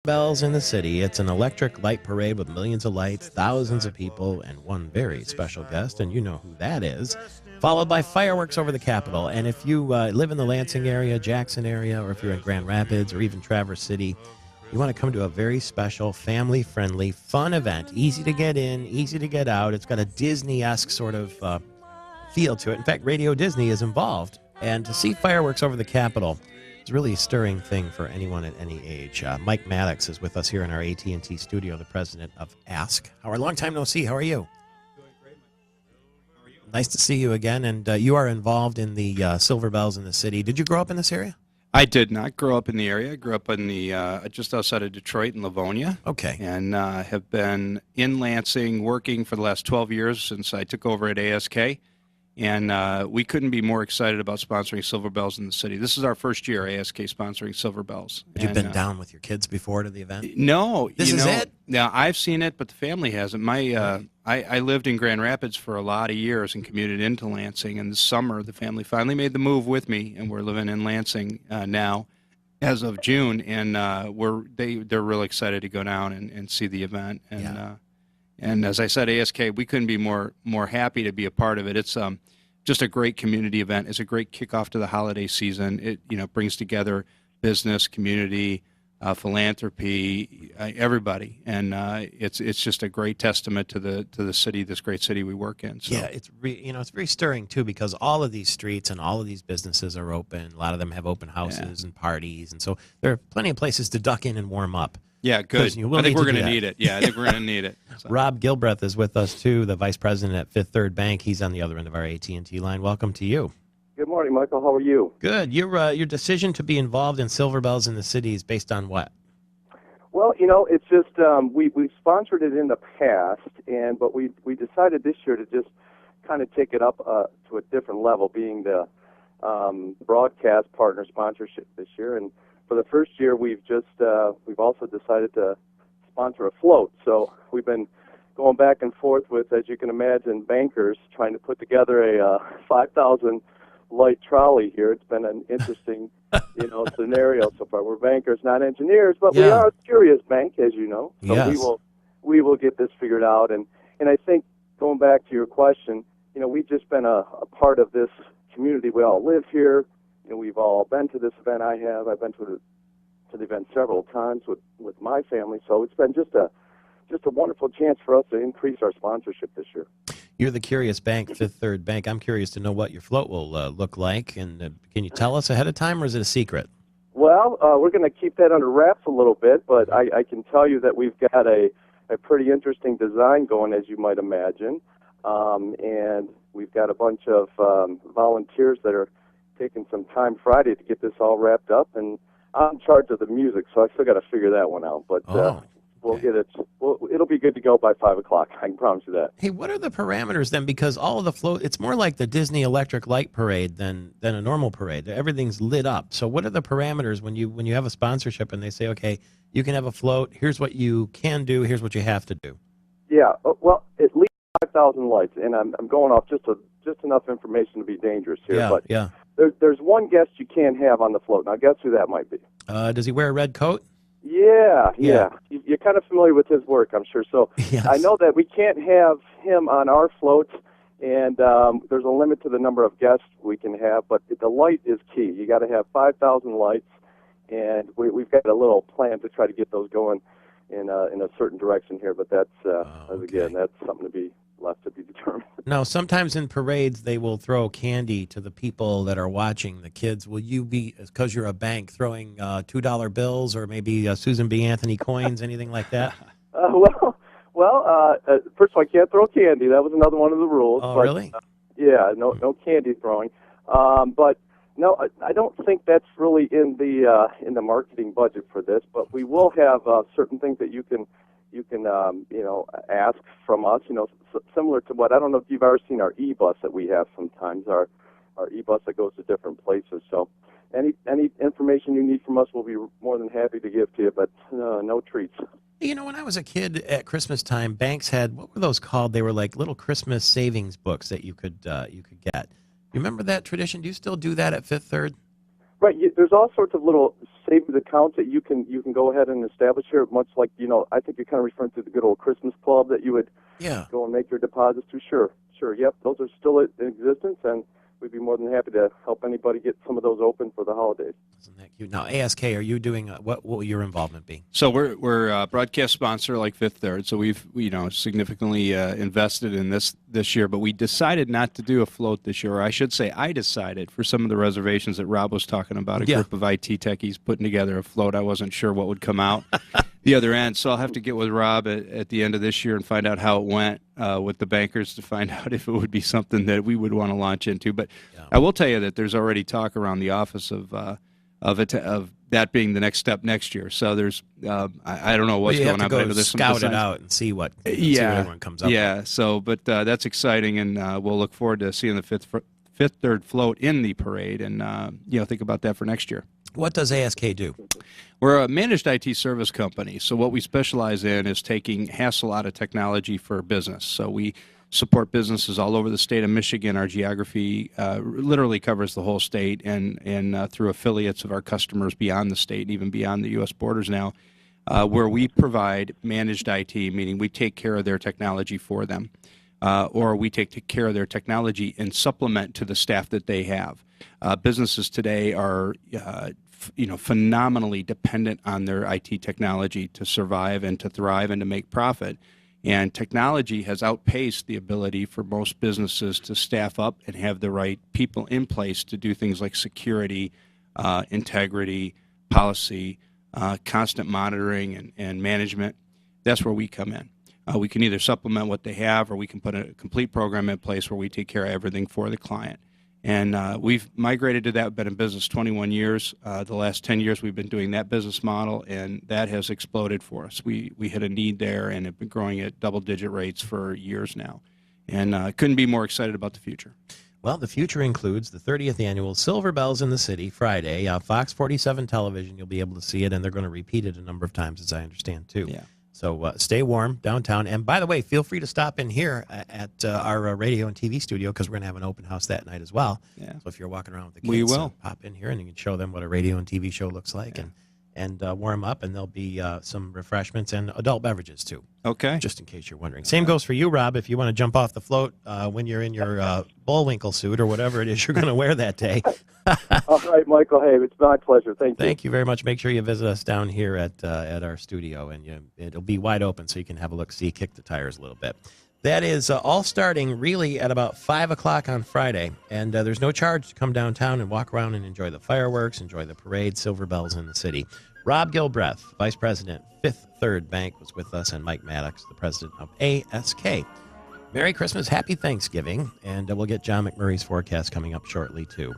Bells in the City. It's an electric light parade with millions of lights, thousands of people, and one very special guest, and you know who that is, followed by fireworks over the Capitol. And if you live in the Lansing area, Jackson area, or if you're in Grand Rapids or even Traverse City, you want to come to a very special, family-friendly, fun event. Easy to get in, easy to get out. It's got a Disney-esque sort of feel to it. In fact, Radio Disney is involved. And to see fireworks over the Capitol, it's really a stirring thing for anyone at any age. Mike Maddox is with us here in our AT&T studio, the president of Ask. Our long time no see. How are you? Doing great, Mike. How are you? Nice to see you again. And you are involved in the Silver Bells in the City. Did you grow up in this area? I did not grow up in the area. I grew up in the just outside of Detroit in Livonia. Okay. And have been in Lansing working for the last 12 years since I took over at ASK. And we couldn't be more excited about sponsoring Silver Bells in the City. This is our first year, ASK sponsoring Silver Bells. Have you been down with your kids before to the event? No. This is it? Now, I've seen it, but the family hasn't. I lived in Grand Rapids for a lot of years and commuted into Lansing. And this summer, the family finally made the move with me, and we're living in Lansing now as of June. And they're really excited to go down and see the event. And and as I said, ASK, we couldn't be more happy to be a part of it. It's just a great community event. It's a great kickoff to the holiday season. It brings together business, community, philanthropy, everybody, and it's just a great testament to the city, this great city we work in. So. Yeah, it's very stirring too, because all of these streets and all of these businesses are open. A lot of them have open houses and parties, and so there are plenty of places to duck in and warm up. Yeah, good. I think we're going to need it. Yeah, I think we're going to need it. So. Rob Gilbreth is with us too, the vice president at Fifth Third Bank. He's on the other end of our AT&T line. Welcome to you. Good morning, Michael. How are you? Good. Your decision to be involved in Silver Bells in the City is based on what? Well, it's just we sponsored it in the past, but we decided this year to just kind of take it up to a different level, being the broadcast partner sponsorship this year. And for the first year, we've also decided to sponsor a float. So we've been going back and forth with, as you can imagine, bankers trying to put together a 5,000 light trolley here. It's been an interesting, scenario so far. We're bankers, not engineers, but we are a curious bank, as you know. So yes. we will get this figured out. And I think going back to your question, we've just been a part of this community. We all live here. We've all been to this event. I've been to the event several times with my family. So it's been just a wonderful chance for us to increase our sponsorship this year. You're the curious bank, Fifth Third Bank. I'm curious to know what your float will look like. And can you tell us ahead of time, or is it a secret? Well, we're going to keep that under wraps a little bit, but I can tell you that we've got a pretty interesting design going, as you might imagine. And we've got a bunch of volunteers that are taking some time Friday to get this all wrapped up. And I'm in charge of the music, so I still got to figure that one out. But we'll get it. It'll be good to go by 5 o'clock. I can promise you that. Hey, what are the parameters then? Because all of the float, it's more like the Disney Electric Light Parade than a normal parade. Everything's lit up. So what are the parameters when you have a sponsorship and they say, okay, you can have a float. Here's what you can do. Here's what you have to do. Yeah. Well, at least 5,000 lights, and I'm going off just enough information to be dangerous here. Yeah. There's one guest you can't have on the float. Now, guess who that might be? Does he wear a red coat? Yeah. You're kind of familiar with his work, I'm sure. So yes. I know that we can't have him on our float, and there's a limit to the number of guests we can have, but the light is key. You got to have 5,000 lights, and we've got a little plan to try to get those going in a certain direction here, but again, that's something to be left to be determined. Now, sometimes in parades, they will throw candy to the people that are watching, the kids. Will you be, because you're a bank, throwing $2 bills or maybe Susan B. Anthony coins, anything like that? First of all, I can't throw candy. That was another one of the rules. Oh, but, really? No candy throwing. But no, I don't think that's really in the marketing budget for this. But we will have certain things that you can ask from us, similar to what, I don't know if you've ever seen our e-bus that we have sometimes, our e-bus that goes to different places. So any information you need from us, we'll be more than happy to give to you, but no treats. When I was a kid at Christmas time, banks had, what were those called? They were like little Christmas savings books that you could get. You remember that tradition? Do you still do that at Fifth Third? Right. There's all sorts of little savings account that you can go ahead and establish here, much like, I think you're kind of referring to the good old Christmas club that you would go and make your deposits to. Sure. Yep, those are still in existence, and we'd be more than happy to help anybody get some of those open for the holidays. Isn't that cute? Now, ASK, are you doing, what will your involvement be? So we're a broadcast sponsor like Fifth Third, so we've significantly invested in this year, but we decided not to do a float this year, or I should say I decided for some of the reservations that Rob was talking about, a group of IT techies putting together a float. I wasn't sure what would come out the other end, so I'll have to get with Rob at the end of this year and find out how it went with the bankers to find out if it would be something that we would want to launch into. But I will tell you that there's already talk around the office of that being the next step next year. So there's I don't know what's going on. But there's scout it out and see what everyone comes up with. Yeah. So, but that's exciting, and we'll look forward to seeing the Fifth Third float in the parade, and think about that for next year. What does ASK do? We're a managed IT service company. So what we specialize in is taking hassle out of technology for business. So we support businesses all over the state of Michigan. Our geography literally covers the whole state, and through affiliates of our customers beyond the state and even beyond the U.S. borders now, where we provide managed IT, meaning we take care of their technology for them, or we take care of their technology and supplement to the staff that they have. Businesses today are phenomenally dependent on their IT technology to survive and to thrive and to make profit. And technology has outpaced the ability for most businesses to staff up and have the right people in place to do things like security, integrity, policy, constant monitoring and management. That's where we come in. We can either supplement what they have, or we can put a complete program in place where we take care of everything for the client. And we've migrated to that. We've been in business 21 years. The last 10 years we've been doing that business model, and that has exploded for us. We hit a need there and have been growing at double-digit rates for years now. And couldn't be more excited about the future. Well, the future includes the 30th annual Silver Bells in the City Friday. Fox 47 television, you'll be able to see it, and they're going to repeat it a number of times, as I understand, too. Yeah. So stay warm downtown. And by the way, feel free to stop in here at our radio and TV studio, because we're going to have an open house that night as well. Yeah. So if you're walking around with the kids, we will pop in here and you can show them what a radio and TV show looks like, and warm up. And there'll be some refreshments and adult beverages, too. Okay. Just in case you're wondering. Same goes for you, Rob, if you want to jump off the float when you're in your Bullwinkle suit or whatever it is you're going to wear that day. All right, Michael. Hey, it's my pleasure. Thank you. Thank you very much. Make sure you visit us down here at our studio, and it'll be wide open so you can have a look, see, kick the tires a little bit. That is all starting really at about 5 o'clock on Friday, and there's no charge to come downtown and walk around and enjoy the fireworks, enjoy the parade, Silver Bells in the City. Rob Gilbreth, Vice President, Fifth Third Bank, was with us, and Mike Maddox, the President of ASK. Merry Christmas, Happy Thanksgiving, and we'll get John McMurray's forecast coming up shortly, too.